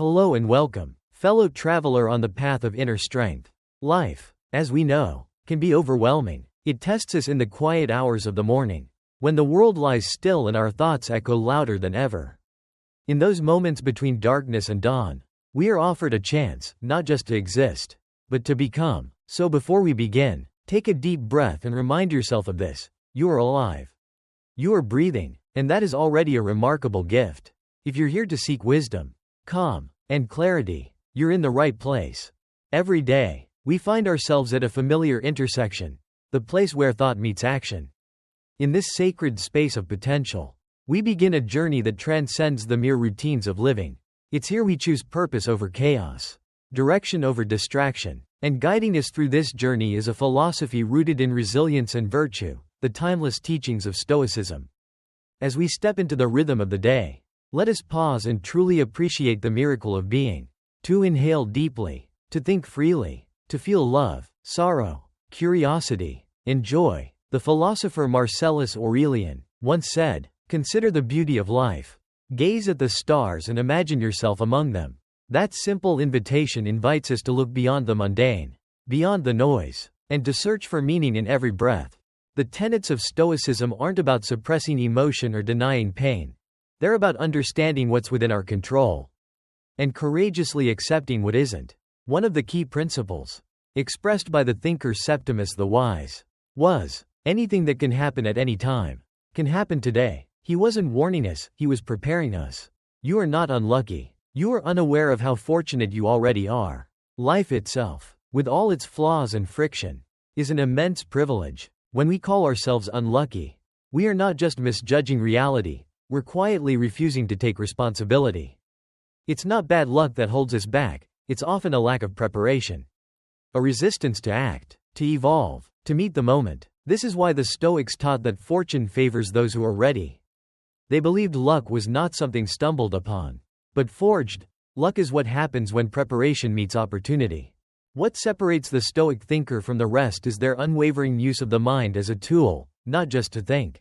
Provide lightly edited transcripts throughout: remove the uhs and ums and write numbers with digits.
Hello and welcome, fellow traveler on the path of inner strength. Life, as we know, can be overwhelming. It tests us in the quiet hours of the morning, when the world lies still and our thoughts echo louder than ever. In those moments between darkness and dawn, we are offered a chance, not just to exist, but to become. So before we begin, take a deep breath and remind yourself of this: you are alive. You are breathing, and that is already a remarkable gift. If you're here to seek wisdom, calm, and clarity, you're in the right place. Every day, we find ourselves at a familiar intersection, the place where thought meets action. In this sacred space of potential, we begin a journey that transcends the mere routines of living. It's here we choose purpose over chaos, direction over distraction, and guiding us through this journey is a philosophy rooted in resilience and virtue, the timeless teachings of Stoicism. As we step into the rhythm of the day, let us pause and truly appreciate the miracle of being. To inhale deeply, to think freely, to feel love, sorrow, curiosity, and joy. The philosopher Marcellus Aurelian once said, "Consider the beauty of life. Gaze at the stars and imagine yourself among them." That simple invitation invites us to look beyond the mundane, beyond the noise, and to search for meaning in every breath. The tenets of Stoicism aren't about suppressing emotion or denying pain. They're about understanding what's within our control and courageously accepting what isn't. One of the key principles, expressed by the thinker Septimus the Wise, was, anything that can happen at any time can happen today. He wasn't warning us, he was preparing us. You are not unlucky. You are unaware of how fortunate you already are. Life itself, with all its flaws and friction, is an immense privilege. When we call ourselves unlucky, we are not just misjudging reality, we're quietly refusing to take responsibility. It's not bad luck that holds us back, it's often a lack of preparation. A resistance to act, to evolve, to meet the moment. This is why the Stoics taught that fortune favors those who are ready. They believed luck was not something stumbled upon, but forged. Luck is what happens when preparation meets opportunity. What separates the Stoic thinker from the rest is their unwavering use of the mind as a tool, not just to think,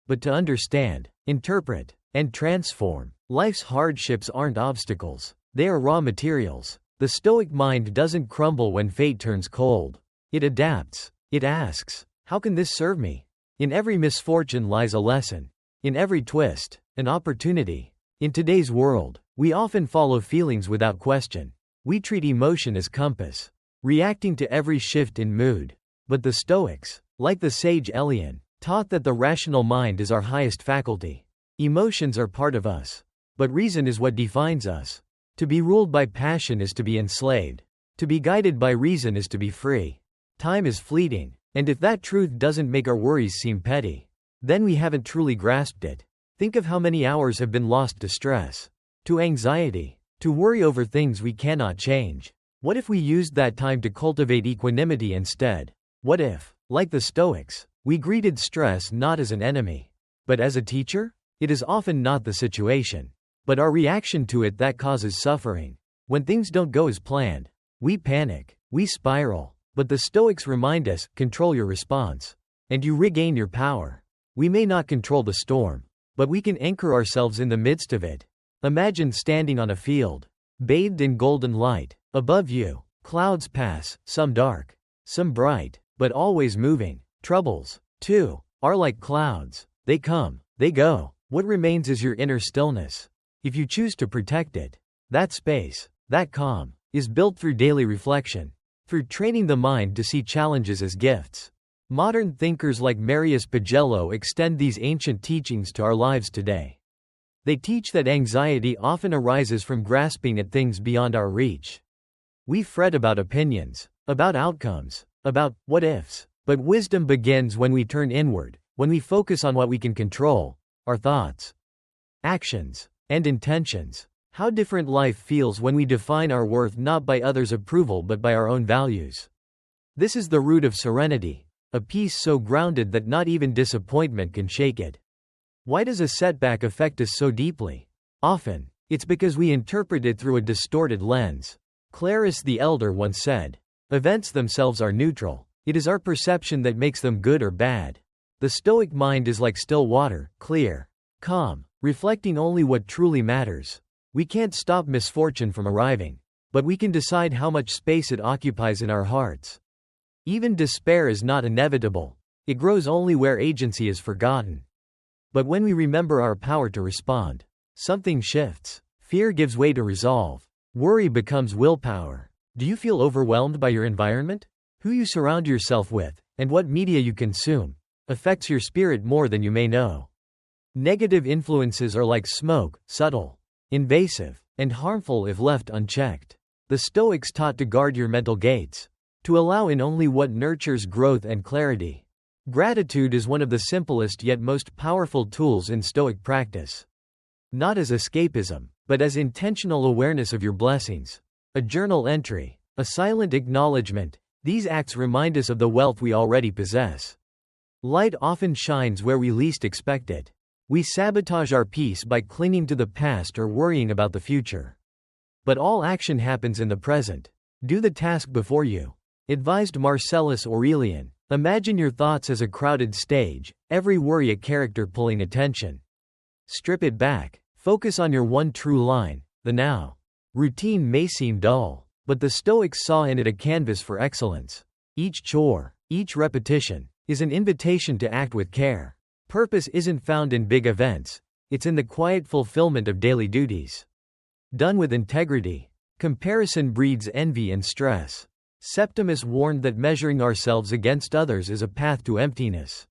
but to understand, interpret, and transform. Life's hardships aren't obstacles, they are raw materials. The Stoic mind doesn't crumble when fate turns cold. It adapts. It asks, how can this serve me? In every misfortune lies a lesson. In every twist, an opportunity. In today's world, we often follow feelings without question. We treat emotion as compass, reacting to every shift in mood. But the Stoics, like the sage Elian, taught that the rational mind is our highest faculty. Emotions are part of us, but reason is what defines us. To be ruled by passion is to be enslaved. To be guided by reason is to be free. Time is fleeting, and if that truth doesn't make our worries seem petty, then we haven't truly grasped it. Think of how many hours have been lost to stress, to anxiety, to worry over things we cannot change. What if we used that time to cultivate equanimity instead? What if, like the Stoics, we greeted stress not as an enemy, but as a teacher? It is often not the situation, but our reaction to it that causes suffering. When things don't go as planned, we panic, we spiral. But the Stoics remind us, control your response, and you regain your power. We may not control the storm, but we can anchor ourselves in the midst of it. Imagine standing on a field, bathed in golden light. Above you, clouds pass, some dark, some bright, but always moving. Troubles, too, are like clouds. They come, they go. What remains is your inner stillness. If you choose to protect it, that space, that calm, is built through daily reflection, through training the mind to see challenges as gifts. Modern thinkers like Marius Pagello extend these ancient teachings to our lives today. They teach that anxiety often arises from grasping at things beyond our reach. We fret about opinions, about outcomes, about what ifs, but wisdom begins when we turn inward, when we focus on what we can control, our thoughts, actions, and intentions. How different life feels when we define our worth not by others' approval but by our own values. This is the root of serenity, a peace so grounded that not even disappointment can shake it. Why does a setback affect us so deeply? Often, it's because we interpret it through a distorted lens. Clarus the Elder once said, "Events themselves are neutral. It is our perception that makes them good or bad." The Stoic mind is like still water, clear, calm, reflecting only what truly matters. We can't stop misfortune from arriving, but we can decide how much space it occupies in our hearts. Even despair is not inevitable. It grows only where agency is forgotten. But when we remember our power to respond, something shifts. Fear gives way to resolve. Worry becomes willpower. Do you feel overwhelmed by your environment? Who you surround yourself with, and what media you consume, affects your spirit more than you may know. Negative influences are like smoke, subtle, invasive, and harmful if left unchecked. The Stoics taught to guard your mental gates, to allow in only what nurtures growth and clarity. Gratitude is one of the simplest yet most powerful tools in Stoic practice. Not as escapism, but as intentional awareness of your blessings. A journal entry, a silent acknowledgement, these acts remind us of the wealth we already possess. Light often shines where we least expect it. We sabotage our peace by clinging to the past or worrying about the future. But all action happens in the present. Do the task before you. Advised Marcellus Aurelian. Imagine your thoughts as a crowded stage, every worry a character pulling attention. Strip it back. Focus on your one true line, the now. Routine may seem dull, but the Stoics saw in it a canvas for excellence. Each chore, each repetition, is an invitation to act with care. Purpose isn't found in big events, it's in the quiet fulfillment of daily duties. Done with integrity. Comparison breeds envy and stress. Septimus warned that measuring ourselves against others is a path to emptiness.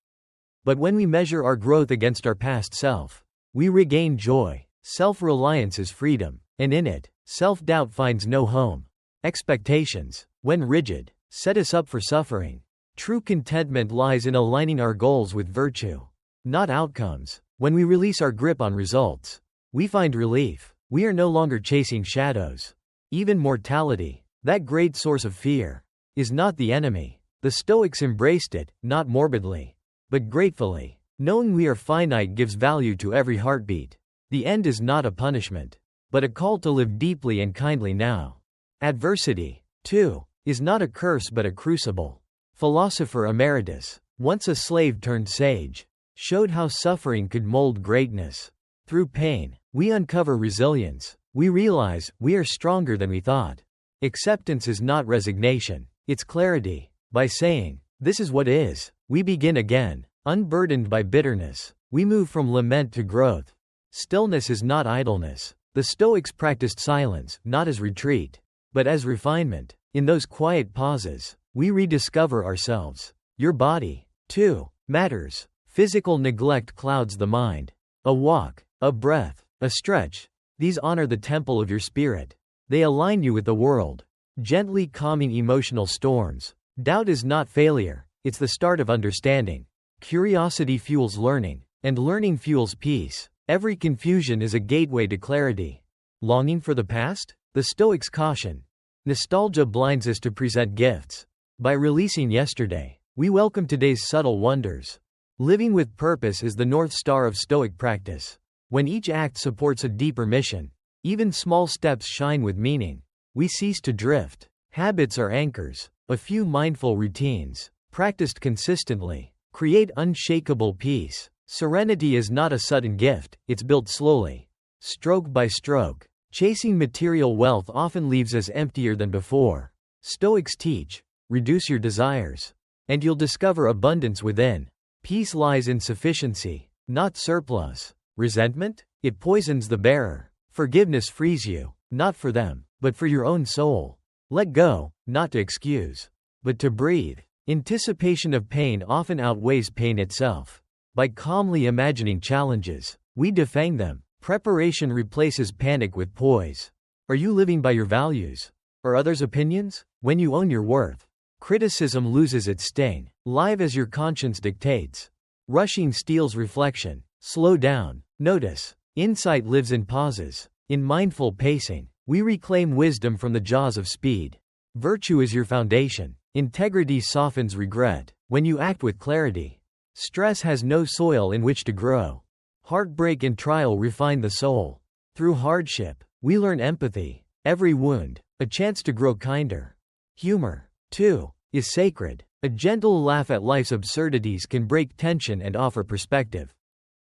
But when we measure our growth against our past self, we regain joy. Self-reliance is freedom, and in it, self-doubt finds no home. Expectations, when rigid, set us up for suffering. True contentment lies in aligning our goals with virtue, not outcomes. When we release our grip on results, we find relief. We are no longer chasing shadows. Even mortality, that great source of fear, is not the enemy. The Stoics embraced it, not morbidly, but gratefully. Knowing we are finite gives value to every heartbeat. The end is not a punishment, but a call to live deeply and kindly now. Adversity, too, is not a curse but a crucible. Philosopher Emeritus, once a slave turned sage, showed how suffering could mold greatness. Through pain, we uncover resilience. We realize we are stronger than we thought. Acceptance is not resignation, it's clarity. By saying, "This is what is," we begin again. Unburdened by bitterness, we move from lament to growth. Stillness is not idleness. The Stoics practiced silence, not as retreat, but as refinement. In those quiet pauses, we rediscover ourselves. Your body, too, matters. Physical neglect clouds the mind. A walk, a breath, a stretch, these honor the temple of your spirit. They align you with the world, gently calming emotional storms. Doubt is not failure, it's the start of understanding. Curiosity fuels learning, and learning fuels peace. Every confusion is a gateway to clarity. Longing for the past? The Stoics caution. Nostalgia blinds us to present gifts. By releasing yesterday, we welcome today's subtle wonders. Living with purpose is the North Star of Stoic practice. When each act supports a deeper mission, even small steps shine with meaning. We cease to drift. Habits are anchors. A few mindful routines, practiced consistently, create unshakable peace. Serenity is not a sudden gift, it's built slowly, stroke by stroke. Chasing material wealth often leaves us emptier than before. Stoics teach, reduce your desires, and you'll discover abundance within. Peace lies in sufficiency, not surplus. Resentment? It poisons the bearer. Forgiveness frees you, not for them, but for your own soul. Let go, not to excuse, but to breathe. Anticipation of pain often outweighs pain itself. By calmly imagining challenges, we defang them. Preparation replaces panic with poise. Are you living by your values, or others' opinions? When you own your worth, criticism loses its sting. Live as your conscience dictates. Rushing steals reflection. Slow down. Notice. Insight lives in pauses. In mindful pacing, we reclaim wisdom from the jaws of speed. Virtue is your foundation. Integrity softens regret. When you act with clarity, stress has no soil in which to grow. Heartbreak and trial refine the soul. Through hardship, we learn empathy. Every wound, a chance to grow kinder. Humor, too, is sacred. A gentle laugh at life's absurdities can break tension and offer perspective.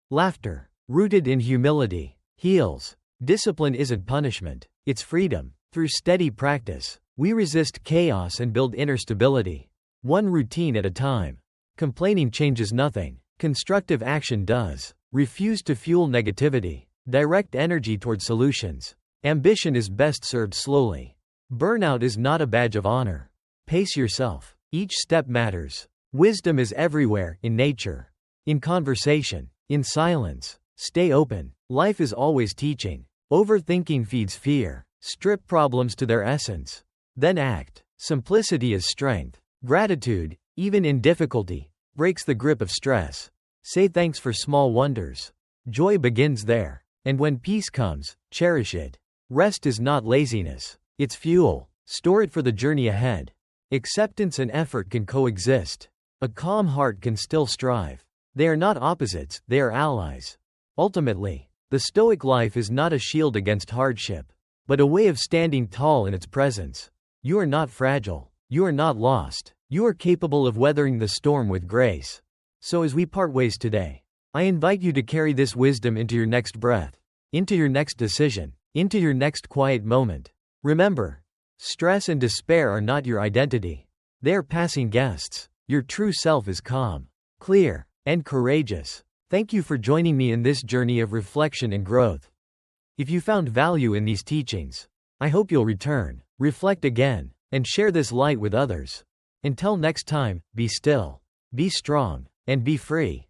Laughter, rooted in humility, heals. Discipline isn't punishment, it's freedom. Through steady practice, we resist chaos and build inner stability. One routine at a time. Complaining changes nothing. Constructive action does. Refuse to fuel negativity. Direct energy toward solutions. Ambition is best served slowly. Burnout is not a badge of honor. Pace yourself. Each step matters. Wisdom is everywhere, in nature, in conversation, in silence. Stay open. Life is always teaching. Overthinking feeds fear. Strip problems to their essence. Then act. Simplicity is strength. Gratitude, even in difficulty, breaks the grip of stress. Say thanks for small wonders. Joy begins there. And when peace comes, cherish it. Rest is not laziness. It's fuel. Store it for the journey ahead. Acceptance and effort can coexist. A calm heart can still strive. They are not opposites, they are allies. Ultimately, the Stoic life is not a shield against hardship, but a way of standing tall in its presence. You are not fragile. You are not lost. You are capable of weathering the storm with grace. So as we part ways today, I invite you to carry this wisdom into your next breath, into your next decision, into your next quiet moment. Remember, stress and despair are not your identity. They are passing guests. Your true self is calm, clear, and courageous. Thank you for joining me in this journey of reflection and growth. If you found value in these teachings, I hope you'll return, reflect again, and share this light with others. Until next time, be still, be strong, and be free.